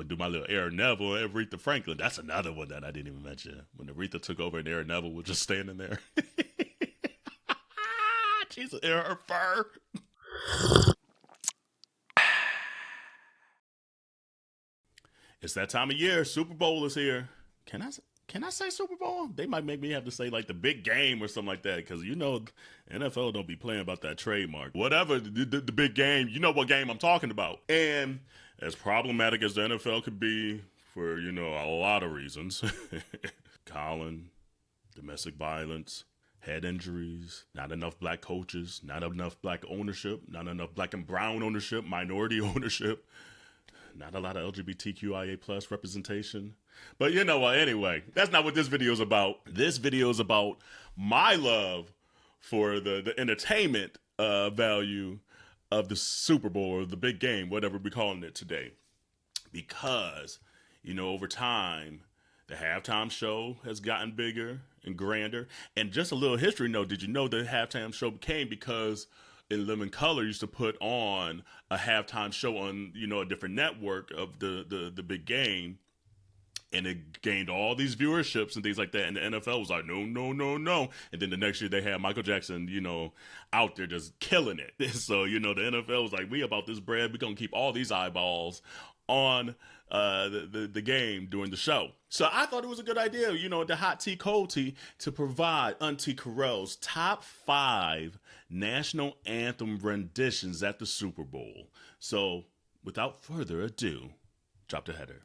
do my little Aaron Neville and Aretha Franklin. That's another one that I didn't even mention. When Aretha took over and Aaron Neville was just standing there. She's in her fur. It's that time of year. Super Bowl is here. Can I say Super Bowl? They might make me have to say like the big game or something like that, because you know NFL don't be playing about that trademark. Whatever, the big game, you know what game I'm talking about. And as problematic as the NFL could be for, you know, a lot of reasons. Colin, domestic violence, head injuries, not enough black coaches, not enough black ownership, not enough black and brown ownership, minority ownership, not a lot of LGBTQIA plus representation. But you know what, anyway, that's not what this video is about. This video is about my love for the entertainment value of the Super Bowl, or the big game, whatever we're calling it today. Because, you know, over time, the halftime show has gotten bigger and grander. And just a little history note, did you know the halftime show came because In Living Color used to put on a halftime show on, you know, a different network of the big game. And it gained all these viewerships and things like that. And the NFL was like, no, no, no, no. And then the next year they had Michael Jackson, you know, out there just killing it. So, you know, the NFL was like, we about this bread. We're going to keep all these eyeballs on the game during the show. So I thought it was a good idea, you know, the hot tea, cold tea, to provide Auntea Kerel's top 5 national anthem renditions at the Super Bowl. So without further ado, drop the header.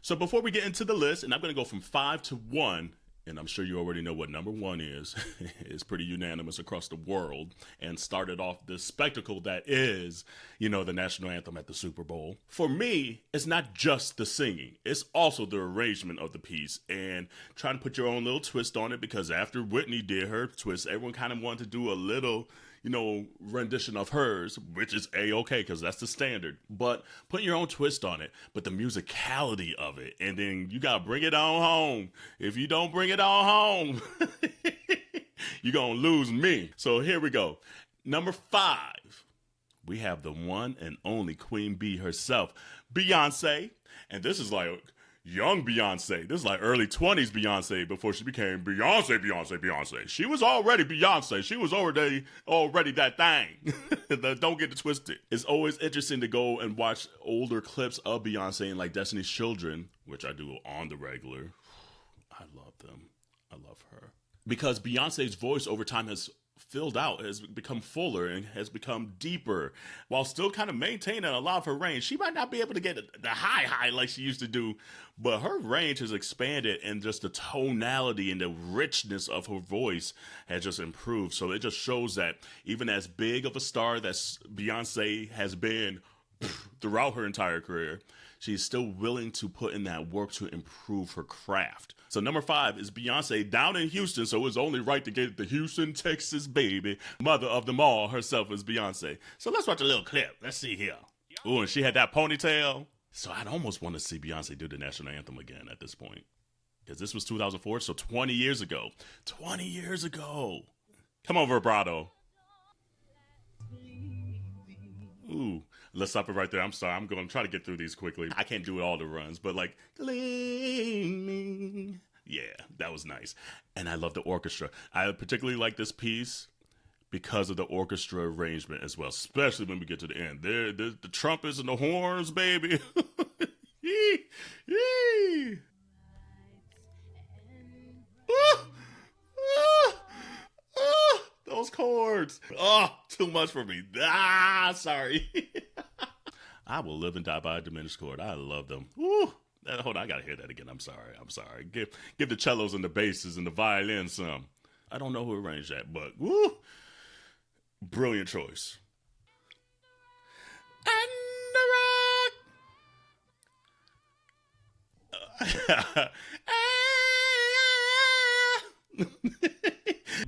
So before we get into the list, and I'm going to go from 5 to 1, and I'm sure you already know what number 1 is. It's pretty unanimous across the world, and started off this spectacle that is, you know, the national anthem at the Super Bowl. For me, it's not just the singing. It's also the arrangement of the piece and trying to put your own little twist on it, because after Whitney did her twist, everyone kind of wanted to do a little, you know, rendition of hers, which is A-okay, because that's the standard. But put your own twist on it, but the musicality of it, and then you gotta bring it on home. If you don't bring it on home, you're gonna lose me. So here we go. Number 5, we have the one and only Queen Bee herself, Beyonce. And this is like young Beyonce. This is like early 20s Beyonce before she became Beyonce. She was already Beyonce. She was already that thing. Don't get it twisted. It's always interesting to go and watch older clips of Beyonce and like Destiny's Children, which I do on the regular. I love them. I love her. Because Beyonce's voice over time has filled out, has become fuller and has become deeper, while still kind of maintaining a lot of her range. She might not be able to get the high like she used to do, but her range has expanded, and just the tonality and the richness of her voice has just improved. So it just shows that even as big of a star that Beyonce has been throughout her entire career, she's still willing to put in that work to improve her craft. So number 5 is Beyonce down in Houston, so it's only right to get the Houston, Texas baby. Mother of them all herself is Beyonce. So let's watch a little clip. Let's see here. Ooh, and she had that ponytail. So I'd almost want to see Beyonce do the national anthem again at this point, because this was 2004, so 20 years ago. 20 years ago. Come on, vibrato. Ooh, let's stop it right there. I'm sorry. I'm going to try to get through these quickly. I can't do all the runs, but like, gleaming. Yeah, that was nice. And I love the orchestra. I particularly like this piece because of the orchestra arrangement as well, especially when we get to the end. The trumpets and the horns, baby. Yee, yee. Those chords. Oh, too much for me. Sorry. I will live and die by a diminished chord. I love them. Woo. Hold on, I gotta hear that again. I'm sorry. Give the cellos and the basses and the violin some. I don't know who arranged that, but woo, brilliant choice.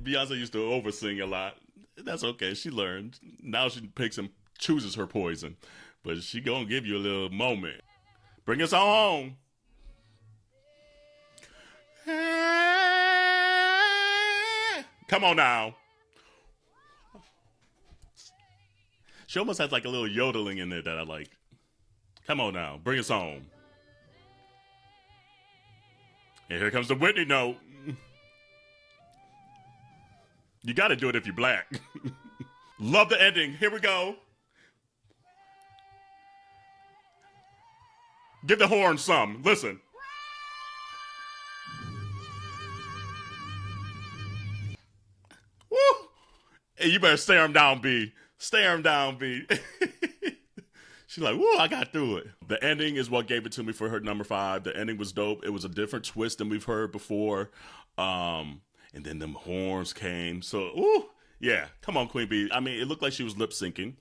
Beyonce used to oversing a lot. That's okay. She learned. Now she picks and chooses her poison. But she gonna give you a little moment. Bring us on home. Come on now. She almost has like a little yodeling in there that I like. Come on now, bring us home. And here comes the Whitney note. You got to do it if you're black. Love the ending. Here we go. Give the horn some. Listen. Woo! Hey, you better stare him down, B. Stare him down, B. She's like, woo, I got through it. The ending is what gave it to me for her number 5. The ending was dope. It was a different twist than we've heard before. And then them horns came. So, ooh, yeah. Come on, Queen Bee. I mean, it looked like she was lip syncing.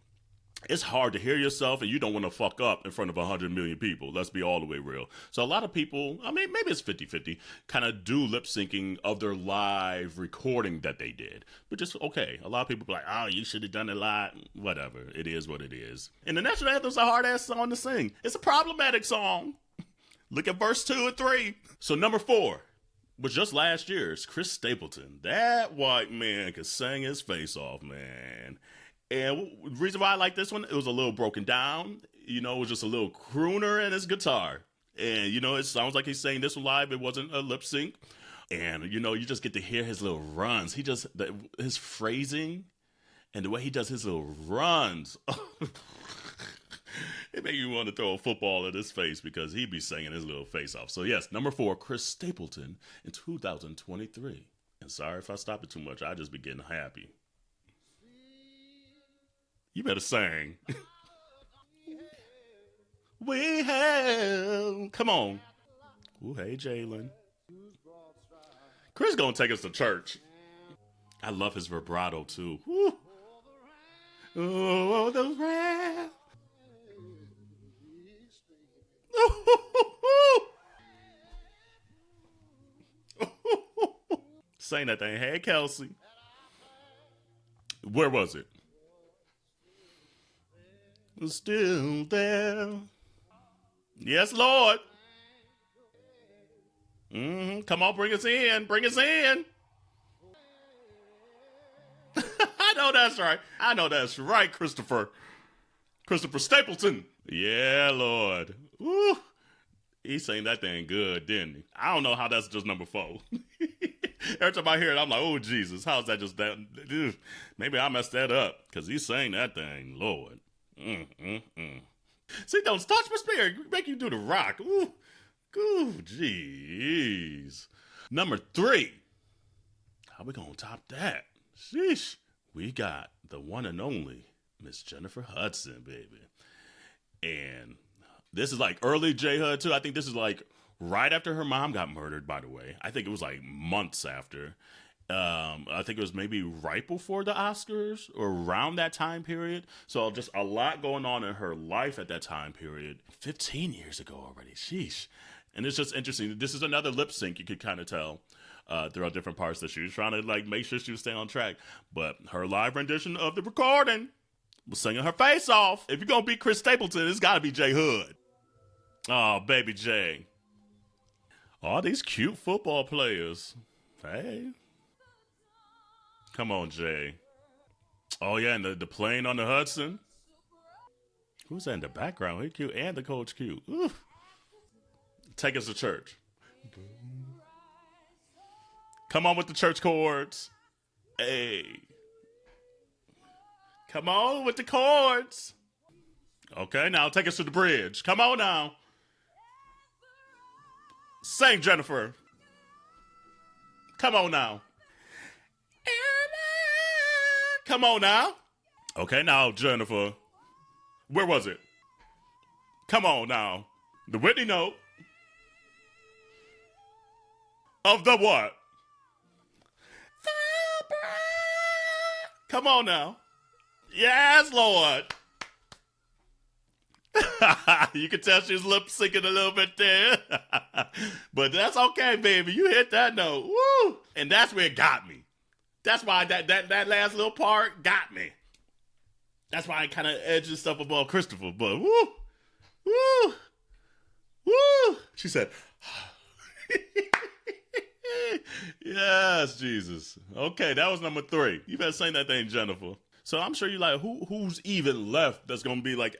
It's hard to hear yourself, and you don't want to fuck up in front of 100 million people. Let's be all the way real. So a lot of people, I mean, maybe it's 50-50, kind of do lip syncing of their live recording that they did. But just, okay, a lot of people be like, oh, you should have done it live. Whatever. It is what it is. And the National Anthem's a hard-ass song to sing. It's a problematic song. Look at verse 2 and 3. So number 4 was just last year's Chris Stapleton. That white man could sing his face off, man. And the reason why I like this one, it was a little broken down. You know, it was just a little crooner in his guitar. And, you know, it sounds like he's saying this one live. It wasn't a lip sync. And, you know, you just get to hear his little runs. His phrasing and the way he does his little runs. It made you want to throw a football at his face because he'd be singing his little face off. So, yes, number 4, Chris Stapleton in 2023. And sorry if I stop it too much. I just be getting happy. You better sing. We have. Come on. Ooh, hey, Jalen. Chris gonna take us to church. I love his vibrato, too. Woo. Oh, the wrath. Saying that thing. Hey, Kelsey. Where was it? Still there. Yes, Lord. Come on, bring us in. Bring us in. I know that's right. I know that's right, Christopher. Christopher Stapleton. Yeah, Lord. Woo. He sang that thing good, didn't he? I don't know how that's just number 4. Every time I hear it, I'm like, oh, Jesus, how's that just that? Maybe I messed that up because he sang that thing, Lord. See, don't touch my spirit. Make you do the rock. Ooh, jeez. Number 3. How we gonna top that? Sheesh. We got the one and only Miss Jennifer Hudson, baby. And this is like early J Hud too. I think this is like right after her mom got murdered, by the way. I think it was like months after. I think it was maybe right before the Oscars or around that time period. So just a lot going on in her life at that time period. 15 years ago already. Sheesh. And it's just interesting. This is another lip sync you could kind of tell throughout different parts that she was trying to like make sure she was staying on track. But her live rendition of the recording was singing her face off. If you're going to beat Chris Stapleton, it's got to be J Hood. Oh, baby J. All these cute football players. Hey. Come on, Jay. Oh, yeah, and the plane on the Hudson. Who's that in the background? He cute, and the coach cute. Ooh. Take us to church. Come on with the church chords. Hey. Come on with the chords. Okay, now take us to the bridge. Come on now. Sing, Jennifer. Come on now. Come on now. Okay, now, Jennifer. Where was it? Come on now. The Whitney note. Of the what? Come on now. Yes, Lord. You can tell she's lip syncing a little bit there. But that's okay, baby. You hit that note. Woo! And that's where it got me. That's why that last little part got me. That's why I kind of edged stuff above Christopher. But woo! Woo! Woo! She said, yes, Jesus. Okay, that was number 3. You better sing that thing, Jennifer. So I'm sure you're like, who's even left that's gonna be like,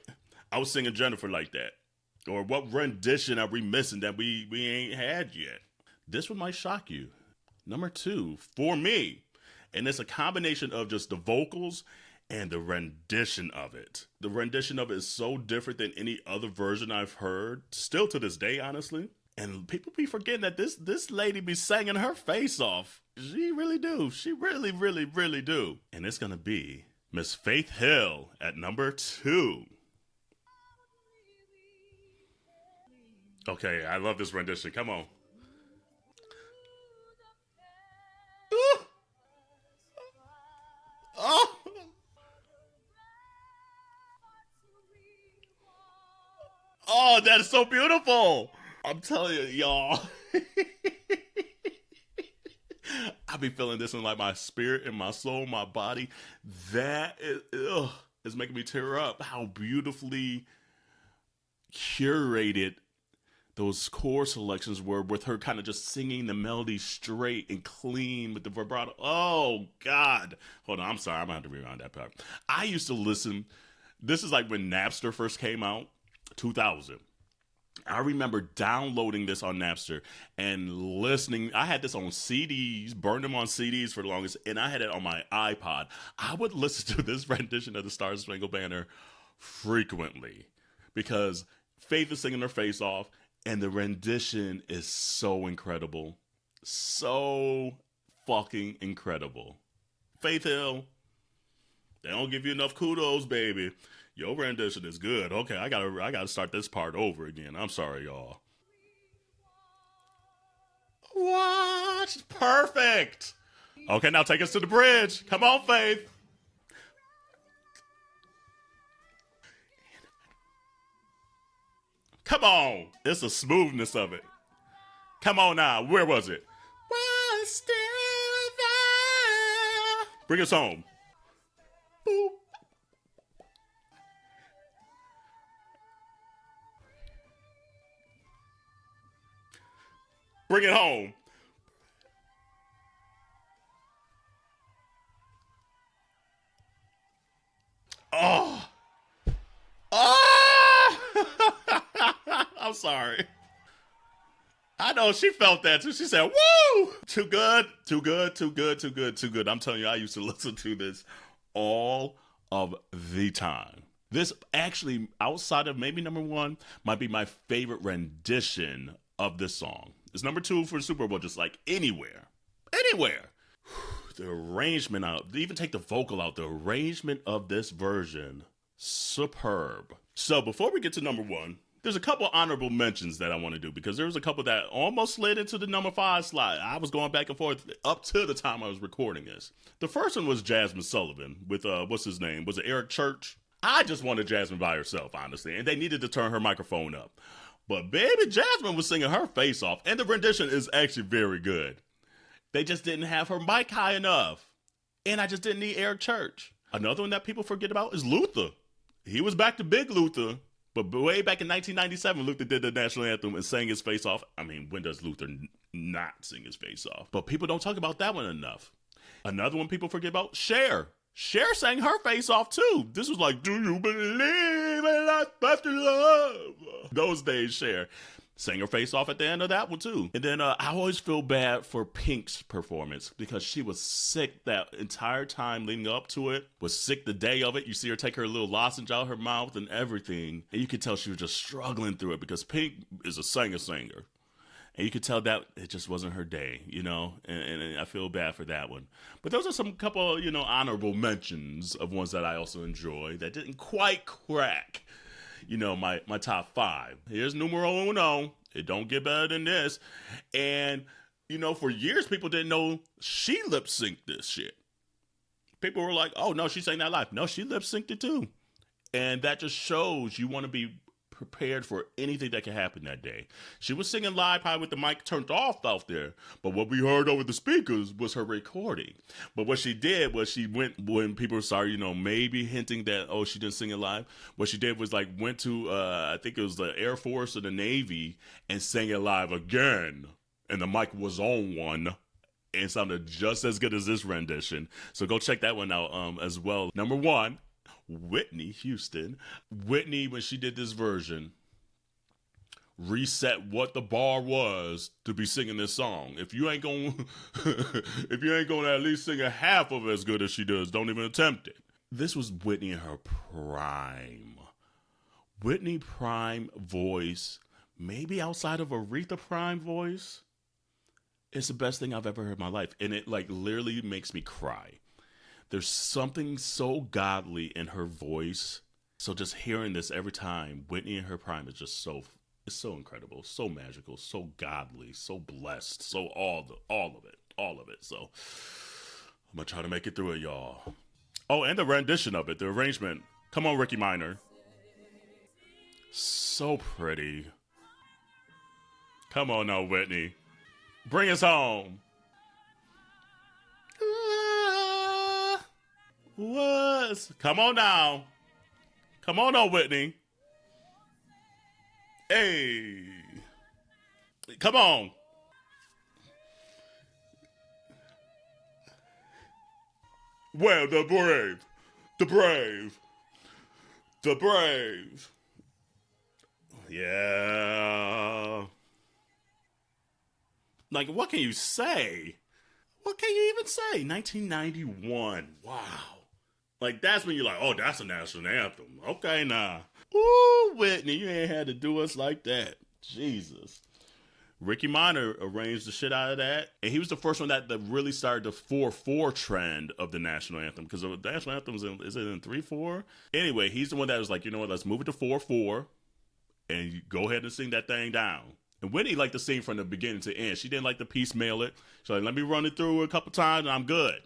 I was singing Jennifer like that, or what rendition are we missing that we ain't had yet? This one might shock you. Number two for me, and it's a combination of just the vocals and the rendition of it. The rendition of it is so different than any other version I've heard, still to this day, honestly. And people be forgetting that this lady be singing her face off. She really do. She really, really, really do. And it's gonna be Miss Faith Hill at number 2. Okay, I love this rendition. Come on. Ooh. Oh. Oh, that is so beautiful. I'm telling you, y'all. I be feeling this in like my spirit and my soul, my body. That is making me tear up. How beautifully curated those chord selections were, with her kind of just singing the melody straight and clean with the vibrato. Oh, God. Hold on. I'm sorry. I'm going to have to rewind that part. I used to listen. This is like when Napster first came out, 2000. I remember downloading this on Napster and listening. I had this on CDs, burned them on CDs for the longest, and I had it on my iPod. I would listen to this rendition of the Star Spangled Banner frequently because Faith is singing her face off, and the rendition is so incredible. So fucking incredible. Faith Hill, they don't give you enough kudos, baby. Your rendition is good. Okay, I gotta start this part over again. I'm sorry, y'all. What? Perfect. Okay, now take us to the bridge. Come on, Faith. Come on. It's the smoothness of it. Come on now. Where was it? Was still there. Bring us home. Boop. Bring it home. Oh. Oh. I'm sorry. I know she felt that too. She said, woo! Too good, too good, too good, too good, too good. I'm telling you, I used to listen to this all of the time. This actually, outside of maybe number 1, might be my favorite rendition of this song. It's number 2 for the Super Bowl, just like anywhere. Anywhere. The arrangement out, even take the vocal out, the arrangement of this version, superb. So before we get to number 1, there's a couple honorable mentions that I want to do because there was a couple that almost slid into the number 5 slot. I was going back and forth up to the time I was recording this. The first one was Jasmine Sullivan with, what's his name? Was it Eric Church? I just wanted Jasmine by herself, honestly, and they needed to turn her microphone up. But baby, Jasmine was singing her face off, and the rendition is actually very good. They just didn't have her mic high enough, and I just didn't need Eric Church. Another one that people forget about is Luther. He was back to Big Luther, but way back in 1997, Luther did the National Anthem and sang his face off. I mean, when does Luther not sing his face off? But people don't talk about that one enough. Another one people forget about, Cher. Cher sang her face off too. This was like, do you believe in life after love? Those days, Cher sang her face off at the end of that one too. And then I always feel bad for Pink's performance because she was sick that entire time leading up to it. Was sick the day of it. You see her take her little lozenge out her mouth and everything. And you could tell she was just struggling through it because Pink is a singer. And you could tell that it just wasn't her day, you know, and I feel bad for that one. But those are some couple, you know, honorable mentions of ones that I also enjoy that didn't quite crack, you know, my top 5. Here's numero uno. It don't get better than this. And, you know, for years, people didn't know she lip synced this shit. People were like, oh, no, she sang that live. No, she lip synced it too. And that just shows you want to be prepared for anything that can happen that day. She was singing live probably with the mic turned off out there, but what we heard over the speakers was her recording. But what she did was she went, when people started, you know, maybe hinting that, oh, she didn't sing it live, what she did was like went to, I think it was the Air Force or the Navy and sang it live again. And the mic was on one. and sounded just as good as this rendition. So go check that one out as well. Number 1, Whitney Houston. Whitney, when she did this version, reset what the bar was to be singing this song. If you ain't gonna at least sing a half of it as good as she does, don't even attempt it. This was Whitney in her prime. Whitney prime voice, maybe outside of Aretha prime voice, it's the best thing I've ever heard in my life. And it like literally makes me cry. There's something so godly in her voice. So just hearing this every time, Whitney in her prime is just it's so incredible, so magical, so godly, so blessed, so all of it. So I'm gonna try to make it through it, y'all. Oh, and the rendition of it, the arrangement. Come on, Ricky Minor. So pretty. Come on now, Whitney. Bring us home. What? Come on now. Come on now, Whitney. Hey. Come on. Well, the brave. Yeah. Like, what can you say? What can you even say? 1991. Wow. Like, that's when you're like, oh, that's a national anthem. Okay, nah. Ooh, Whitney, you ain't had to do us like that. Jesus. Ricky Minor arranged the shit out of that. And he was the first one that really started the 4/4 trend of the national anthem. Because the national anthem is it in 3/4? Anyway, he's the one that was like, you know what, let's move it to 4/4. And you go ahead and sing that thing down. And Whitney liked to sing from the beginning to end. She didn't like to piecemeal it. She's like, let me run it through a couple times and I'm good.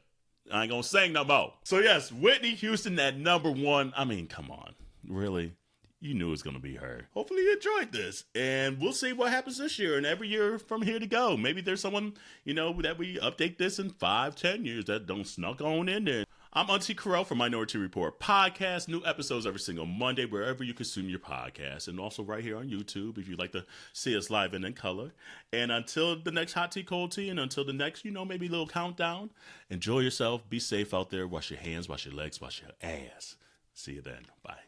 I ain't gonna sing no more. So yes, Whitney Houston at number 1. I mean, come on. Really? You knew it was going to be her. Hopefully you enjoyed this. And we'll see what happens this year and every year from here to go. Maybe there's someone, that we update this in 5-10 years that don't snuck on in there. I'm Auntea Kerel from Minority Report Podcast. New episodes every single Monday, wherever you consume your podcast. And also right here on YouTube, if you'd like to see us live and in color. And until the next hot tea, cold tea, and until the next, maybe a little countdown, enjoy yourself. Be safe out there. Wash your hands, wash your legs, wash your ass. See you then. Bye.